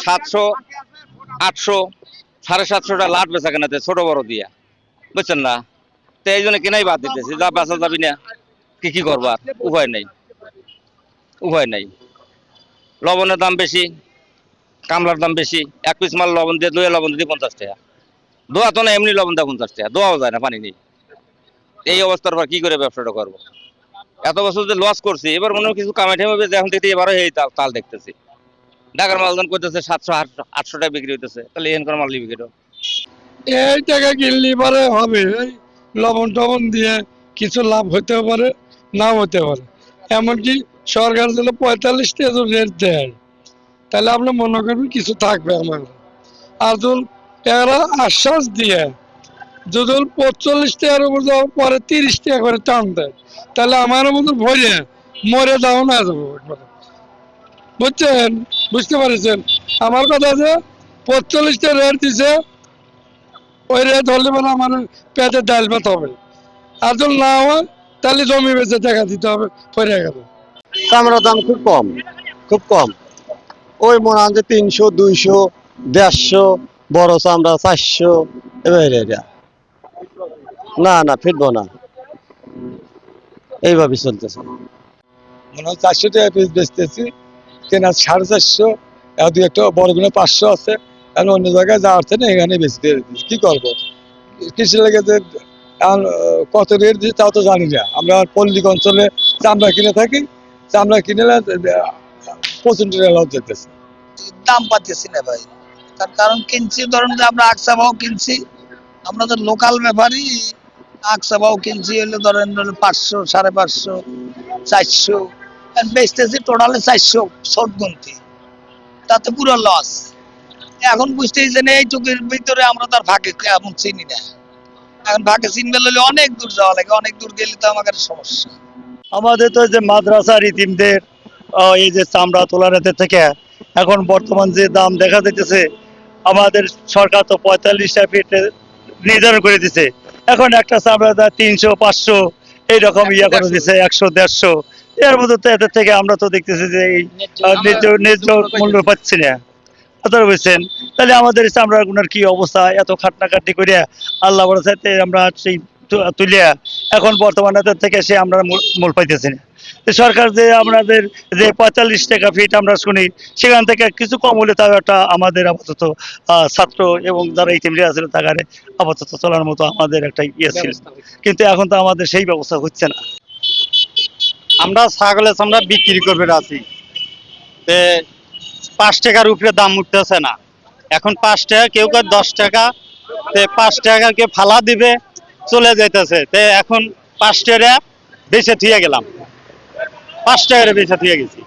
সাতশো, 800, 750 লাট বেচা কেনাতে ছোট বড় দিয়া, বুঝছেন না? তো এই জন্য কেনাই বাদ দিতেছি, যা বেচা যাবি না কি করবার, উপায় নাই। লবণের দাম বেশি, কামলার দাম বেশি। 1 পিস মাল লবণ দিয়ে, দইয়া লবণ দিয়ে 50 টাকা। দোয়া তো না, এমনি লবণ দেয় 50 টাকা, দোয়াও যায় না, পানি নেই। এই অবস্থার পর কি করে ব্যবসাটা করবো? এত বছর যে লস করছি, এবার মনে হয় কিছু কামাই ঠামাই, এখন থেকে এবারও এই তাল দেখতেছি। ঢাকার মালদান করতেছে 700, 800 টাকা বিক্রি হইতেছে, তাহলে এখানকার মাল বিক্রি করো। এই টাকা কিনলে পরে হবে, এই লবণ টবণ দিয়ে কিছু লাভ হতে পারে, নাও হতে পারে। এমনকি সরকার যদি 45 টাকা রেট দেয়, তাহলে আপনি মনে করবেন কিছু থাকবে আমার। আর যখন এরা আশ্বাস দিয়ে যদি 45 টাকার উপর যাওয়ার পরে 30 টাকা করে টান দেয়, তাহলে আমার মতো ভরে মরে যাও না যাবো। বুঝছেন? বুঝতে পারছেন আমার কথা? যে 45 টাকা রেট দিছে, ওই রেট হলে মানে আমার পেটে ডাল ভাত হবে। আর যদি না হয় তাহলে জমি বেচে টাকা দিতে হবে, পড়ে গেল। চামড়ার দাম খুব কম। ওই মনে হয় যে 300, 200, 150, বড় চামড়া 400, এবার না ফিরবো না, এইভাবে চলতেছে। মনে হয় 400 টাকা পিস বেচতেছি, কেনা 450, দু একটা বড় গুলো 500 আছে। এখন অন্য জায়গায় যা আসছে না, এখানে বেশি দিয়ে দিচ্ছি। কি করবো? কৃষি লেগে যে কত রেট দিচ্ছে তাও তো জানি না। আমরা পল্লিক অঞ্চলে চামড়া কিনে থাকি, চামড়া কিনে প্রচন্ড লাভ যেতেছে। দাম পাচ্ছি না ভাই, তার কারণ কিনছি, ধরুন যে আমরা আকসা ভাও কিনছি, আমরা তো লোকাল ব্যাপারই। আকসা ভাও কিনছি হলে ধরেন 500, 550, 400, বেচতেছি টোটালে 400 শর্ট গুনতি, তাতে পুরো লস। এখন বুঝতেই যে এই চোখের ভিতরে আমরা তার ভাগে এমন চিনি না। এখন ভাগে চিনবে হলে অনেক দূর যাওয়া লাগে, অনেক দূর গেলে তো আমাদের সমস্যা। আমাদের তো যে মাদ্রাসার ইতিমদের এই যে চামড়া তোলার এতে থেকে এখন বর্তমান যে দাম দেখা যাইতেছে, আমাদের সরকার তো 45 টাকা ফিট নির্ধারণ করে দিছে। এখন একটা চামড়া 300, 500 এইরকম করে দিছে, 100, 150। এর মধ্যে তো এদের থেকে আমরা তো দেখতেছি যে এই ন্যায্য মূল্য পাচ্ছি না। আপনারা বুঝছেন? তাহলে আমাদের চামড়ার গুণার কি অবস্থা? এত খাটনাখাটনি করে আল্লাহ বড় চাইতে আমরা সেই তুলিয়া এখন বর্তমানে থেকে সে আমরা মূল পাইতেছি না। সরকার যে আমাদের যে 45 টাকা ফিট আমরা শুনি, সেখান থেকে কিছু কম হলে তাও একটা আমাদের আপাতত ছাত্র এবং যারা ইতিমধ্যে আছে তাদের আপাতত চলার মতো আমাদের একটা ইয়ে ছিল। কিন্তু এখন তো আমাদের সেই ব্যবস্থা হচ্ছে না। আমরা ছাগলের চামড়া বিক্রি করবে আছি, 5 টাকার উপরে দাম উঠতেছে না। এখন 5 টাকা, কেউ কেউ 10 টাকা, 5 টাকা কেউ ফালা দিবে চলে যাইতেছে। এখন 5 টাকা বেঁচে থুয়ে গেলাম, 5 টাকার বেঁচে থুয়ে গেছি।